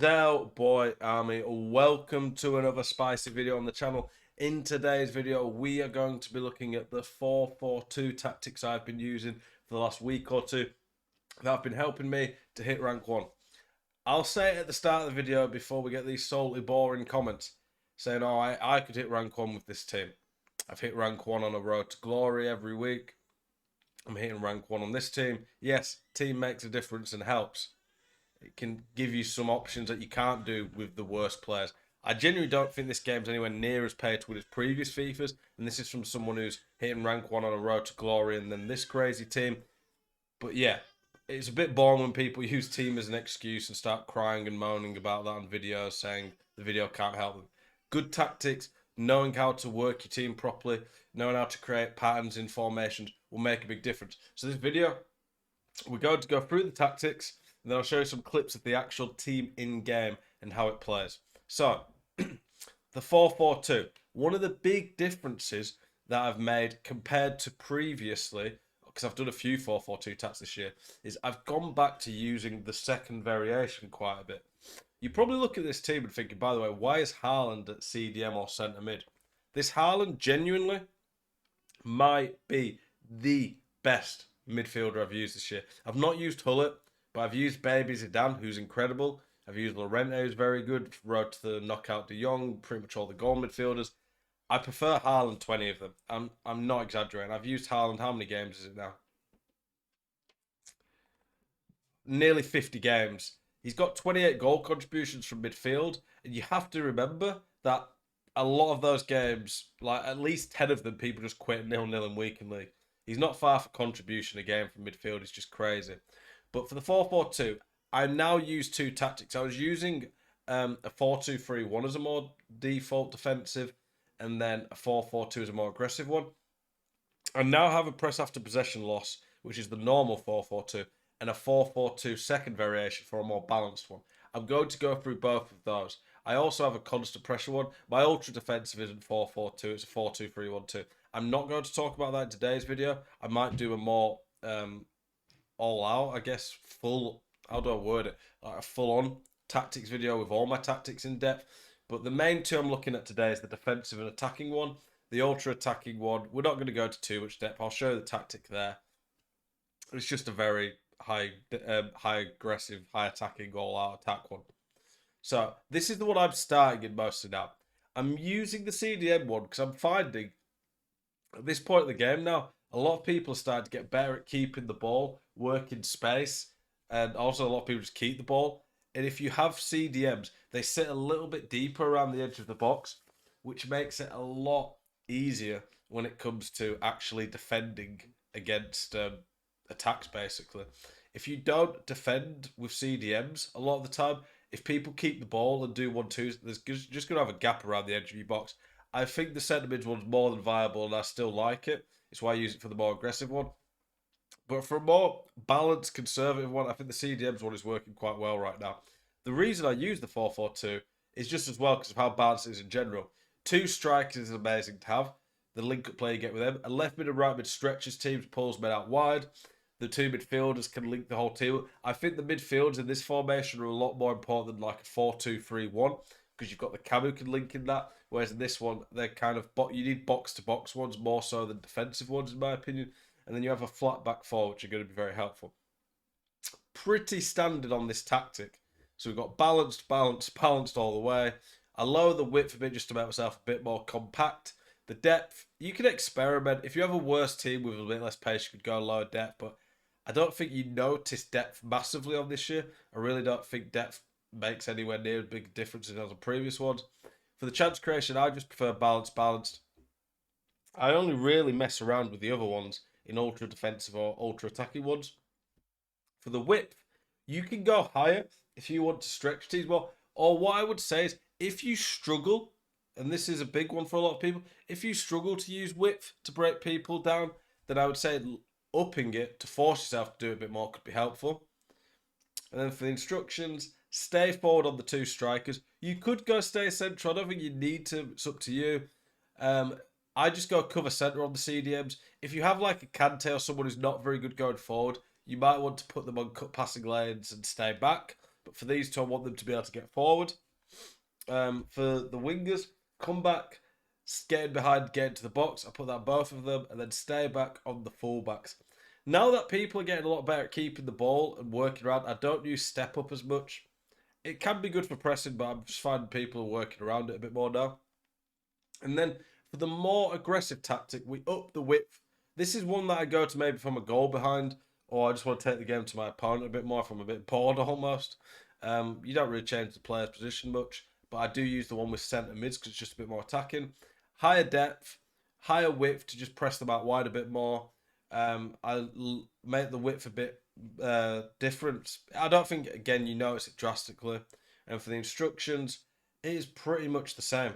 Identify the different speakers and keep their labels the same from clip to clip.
Speaker 1: Zel Boy Army, welcome to another spicy video on the channel. In today's video, we are going to be looking at the 4-4-2 tactics I've been using for the last week or two that have been helping me to hit rank 1. I'll say it at the start of the video before we get these salty, boring comments saying, oh, I could hit rank 1 with this team. I've hit rank 1 on a road to glory every week. I'm hitting rank 1 on this team. Yes, team makes a difference and helps. It can give you some options that you can't do with the worst players. I genuinely don't think this game's anywhere near as pay to win as previous FIFAs, and this is from someone who's hitting rank 1 on a road to glory and then this crazy team. But yeah, it's a bit boring when people use team as an excuse and start crying and moaning about that on videos, saying the video can't help them. Good tactics, knowing how to work your team properly, knowing how to create patterns in formations will make a big difference. So this video, we're going to go through the tactics, and then I'll show you some clips of the actual team in-game and how it plays. So, the 4-4-2. One of the big differences that I've made compared to previously, because I've done a few 4-4-2 tactics this year, is I've gone back to using the second variation quite a bit. You probably look at this team and thinking, by the way, why is Haaland at CDM or centre mid? This Haaland genuinely might be the best midfielder I've used this year. I've not used Hullet, but I've used Baby Zidane, who's incredible. I've used Llorente, who's very good. Road to the knockout De Jong, pretty much all the goal midfielders. I prefer Haaland 20 of them. I'm not exaggerating. I've used Haaland, how many games is it now? Nearly 50 games. He's got 28 goal contributions from midfield, and you have to remember that a lot of those games, like at least 10 of them, people just quit 0-0 in weekend league. He's not far for contribution a game from midfield. It's just crazy. But for the 4-4-2, I now use two tactics. I was using a 4-2-3-1 as a more default defensive, and then a 4-4-2 as a more aggressive one. I now have a press after possession loss, which is the normal 4-4-2, and a 4-4-2 second variation for a more balanced one. I'm going to go through both of those. I also have a constant pressure one. My ultra defensive isn't 4-4-2, it's a 4-2-3-1-2. I'm not going to talk about that in today's video. I might do a more all out, I guess, full, how do I word it, like a full-on tactics video with all my tactics in depth. But the main two I'm looking at today is the defensive and attacking one. The ultra attacking one, we're not going to go into too much depth. I'll show you the tactic there. It's just a very high aggressive, high attacking, all out attack one. So this is the one I'm starting in mostly now. I'm using the CDM one because I'm finding at this point in the game now, a lot of people are starting to get better at keeping the ball, working space, and also a lot of people just keep the ball. And if you have CDMs, they sit a little bit deeper around the edge of the box, which makes it a lot easier when it comes to actually defending against attacks, basically. If you don't defend with CDMs, a lot of the time, if people keep the ball and do 1-2s, there's just going to have a gap around the edge of your box. I think the centre mid one's more than viable, and I still like it. It's why I use it for the more aggressive one. But for a more balanced, conservative one, I think the CDMs one is working quite well right now. The reason I use the 4-4-2 is just as well because of how balanced it is in general. Two strikers is amazing to have. The link-up play you get with them. A left mid and right mid stretches teams, pulls men out wide. The two midfielders can link the whole team. I think the midfielders in this formation are a lot more important than like a 4-2-3-1 because you've got the cam who can link in that. Whereas in this one, they're kind of you need box-to-box ones more so than defensive ones, in my opinion. And then you have a flat back four, which are going to be very helpful. Pretty standard on this tactic. So we've got balanced all the way. I lower the width a bit just to make myself a bit more compact. The depth, you can experiment. If you have a worse team with a bit less pace, you could go lower depth. But I don't think you notice depth massively on this year. I really don't think depth makes anywhere near as big a difference as the previous ones. For the chance creation, I just prefer balanced. I only really mess around with the other ones in ultra defensive or ultra attacking ones. For the width, you can go higher if you want to stretch teams more. Or what I would say is, if you struggle, and this is a big one for a lot of people, if you struggle to use width to break people down, then I would say upping it to force yourself to do a bit more could be helpful. And then for the instructions, stay forward on the two strikers. You could go stay central. I don't think you need to. It's up to you. I just go cover centre on the CDMs. If you have like a Kante or someone who's not very good going forward, you might want to put them on cut passing lanes and stay back. But for these two, I want them to be able to get forward. For the wingers, come back, get in behind, get into the box. I put that both of them, and then stay back on the fullbacks. Now that people are getting a lot better at keeping the ball and working around, I don't use step up as much. It can be good for pressing, but I'm just finding people are working around it a bit more now. And then for the more aggressive tactic, we up the width. This is one that I go to maybe if I'm a goal behind, or I just want to take the game to my opponent a bit more if I'm a bit bored almost. You don't really change the player's position much, but I do use the one with centre mids because it's just a bit more attacking. Higher depth, higher width to just press them out wide a bit more. Make the width a bit different. I don't think, again, you notice it drastically. And for the instructions, it is pretty much the same.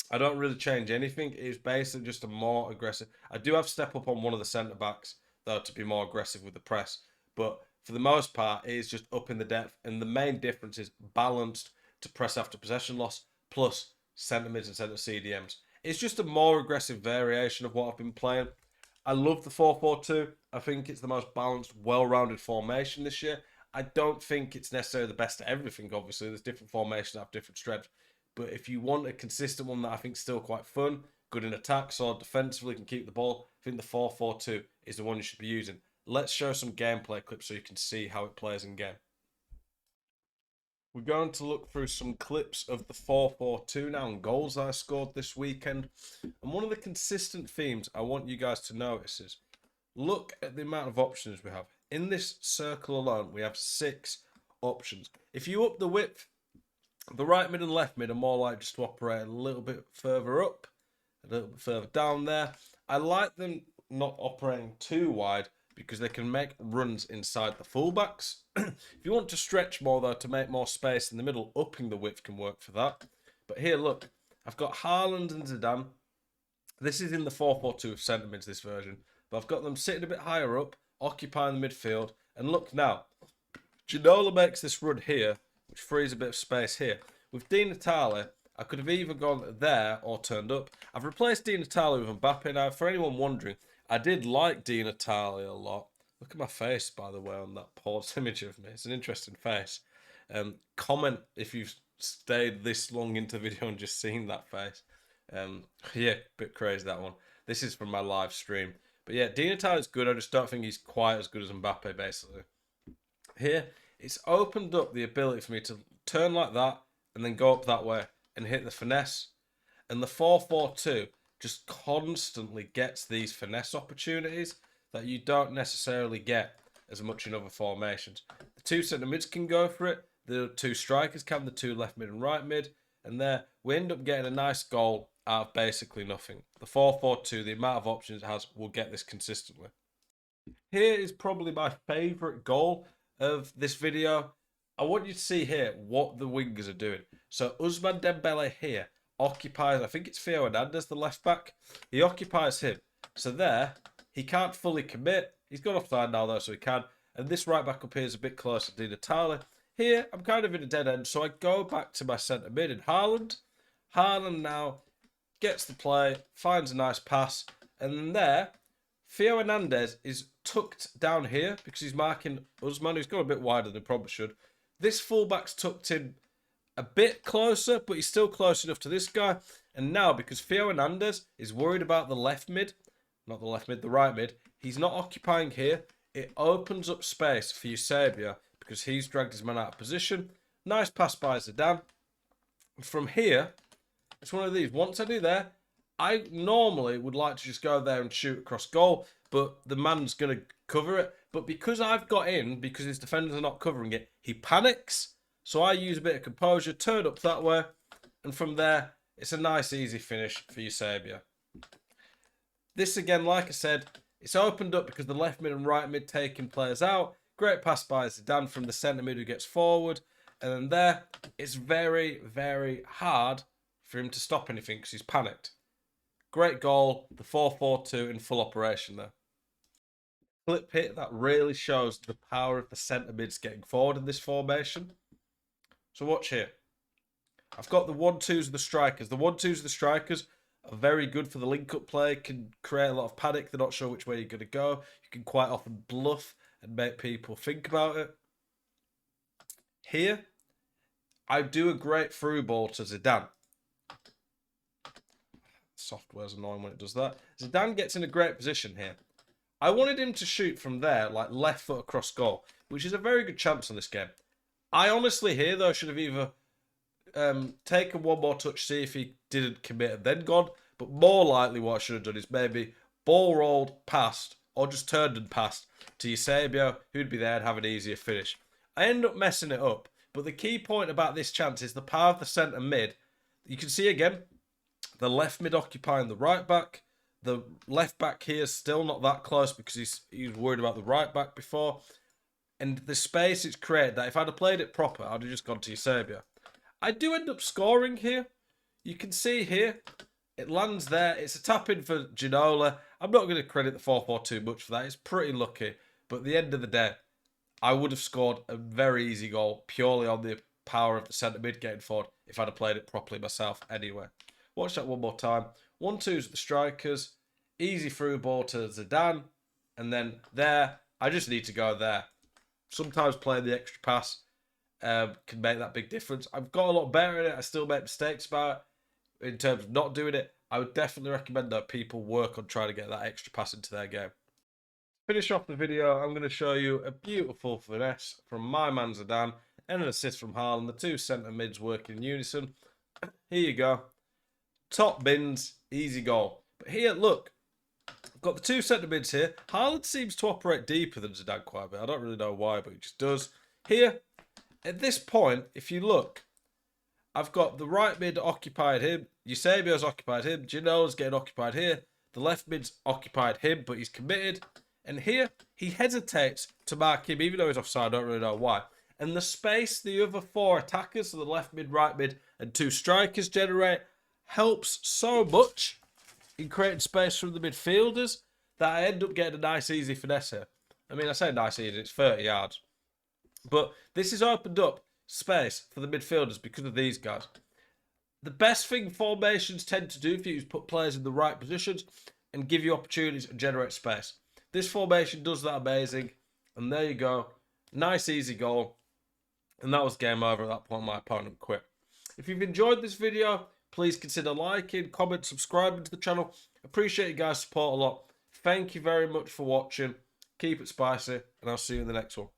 Speaker 1: I don't really change anything. It's basically just a more aggressive. I do have step up on one of the centre backs though to be more aggressive with the press, but for the most part, it is just up in the depth. And the main difference is balanced to press after possession loss plus centre mids and centre CDMs. It's just a more aggressive variation of what I've been playing. I love the 4-4-2. I think it's the most balanced, well-rounded formation this year. I don't think it's necessarily the best at everything, obviously. There's different formations that have different strengths. But if you want a consistent one that I think is still quite fun, good in attack, solid defensively, can keep the ball, I think the 4-4-2 is the one you should be using. Let's show some gameplay clips so you can see how it plays in game. We're going to look through some clips of the 4-4-2 now and goals I scored this weekend. And one of the consistent themes I want you guys to notice is look at the amount of options we have. In this circle alone, we have 6 options. If you up the width, the right mid and left mid are more likely just to operate a little bit further up, a little bit further down there. I like them not operating too wide because they can make runs inside the fullbacks. If you want to stretch more, though, to make more space in the middle, upping the width can work for that. But here, look, I've got Haaland and Zidane. This is in the 4-4-2 of centre mids, this version. But I've got them sitting a bit higher up, occupying the midfield. And look now, Ginola makes this run here, which frees a bit of space here. With Di Natale, I could have either gone there or turned up. I've replaced Di Natale with Mbappe now. For anyone wondering, I did like Di Natale a lot. Look at my face, by the way, on that paused image of me. It's an interesting face. Comment if you've stayed this long into the video and just seen that face. Yeah, bit crazy, that one. This is from my live stream. But yeah, Di Natale is good. I just don't think he's quite as good as Mbappe, basically. Here, it's opened up the ability for me to turn like that and then go up that way and hit the finesse. And the 4-4-2 just constantly gets these finesse opportunities that you don't necessarily get as much in other formations. The 2 centre mids can go for it. The 2 strikers can, the 2 left mid and right mid. And there, we end up getting a nice goal out of basically nothing. The 4-4-2, the amount of options it has, will get this consistently. Here is probably my favourite goal of this video. I want you to see here what the wingers are doing. So Ousmane Dembele here occupies, I think it's Theo Hernandez, the left back. He occupies him. So there, he can't fully commit. He's gone offside now though, so he can. And this right back up here is a bit closer to Di Natale. Here, I'm kind of in a dead end, so I go back to my centre mid in Haaland. Haaland now gets the play, finds a nice pass, and then there, Theo Hernandez is tucked down here because he's marking Ousmane, who's gone a bit wider than he probably should. This fullback's tucked in a bit closer, but he's still close enough to this guy. And now, because Theo Hernandez is worried about the left mid, not the left mid, the right mid, he's not occupying here. It opens up space for Eusebio because he's dragged his man out of position. Nice pass by Zidane. From here, it's one of these. Once I do there, I normally would like to just go there and shoot across goal, but the man's going to cover it. But because I've got in, because his defenders are not covering it, he panics. So I use a bit of composure, turn up that way, and from there, it's a nice, easy finish for Eusebio. This again, like I said, it's opened up because the left mid and right mid taking players out. Great pass by Zidane from the centre mid who gets forward. And then there, it's very, very hard for him to stop anything because he's panicked. Great goal, the 4-4-2 in full operation there. Clip hit that really shows the power of the centre mids getting forward in this formation. So watch here. I've got the 1-2s of the strikers. The 1-2s of the strikers are very good for the link-up play, can create a lot of panic. They're not sure which way you're going to go. You can quite often bluff and make people think about it. Here, I do a great through ball to Zidane. Software's annoying when it does that. Zidane gets in a great position here. I wanted him to shoot from there, like left foot across goal, which is a very good chance in this game. I honestly here, though, should have either taken one more touch, see if he didn't commit and then gone. But more likely what I should have done is maybe ball rolled past or just turned and passed to Eusebio, who'd be there and have an easier finish. I end up messing it up. But the key point about this chance is the power of the centre mid. You can see again, the left mid occupying the right back. The left back here is still not that close because he's worried about the right back before. And the space it's created that if I'd have played it proper, I'd have just gone to Eusebio. I do end up scoring here. You can see here, it lands there. It's a tap in for Ginola. I'm not going to credit the 4-4 too much for that. It's pretty lucky. But at the end of the day, I would have scored a very easy goal purely on the power of the centre mid getting forward if I'd have played it properly myself anyway. Watch that one more time. 1-2's the strikers. Easy through ball to Zidane. And then there, I just need to go there. Sometimes playing the extra pass can make that big difference. I've got a lot better at it. I still make mistakes about it in terms of not doing it. I would definitely recommend that people work on trying to get that extra pass into their game. To finish off the video, I'm going to show you a beautiful finesse from my man Zidane and an assist from Haaland. The two centre mids working in unison. Here you go. Top bins, easy goal. But here, look, I've got the two centre mids here. Haaland seems to operate deeper than Zidane quite a bit. I don't really know why, but he just does. Here, at this point, if you look, I've got the right mid occupied him. Eusebio's occupied him. Ginola's getting occupied here. The left mid's occupied him, but he's committed. And here, he hesitates to mark him, even though he's offside. I don't really know why. And the space the other four attackers, so the left mid, right mid, and two strikers generate, helps so much in creating space from the midfielders that I end up getting a nice, easy finesse here. I mean, I say nice, easy, it's 30 yards. But this has opened up space for the midfielders because of these guys. The best thing formations tend to do for you is put players in the right positions and give you opportunities and generate space. This formation does that amazing. And there you go. Nice, easy goal. And that was game over at that point. My opponent quit. If you've enjoyed this video, please consider liking, comment, subscribing to the channel. Appreciate you guys' support a lot. Thank you very much for watching. Keep it spicy, and I'll see you in the next one.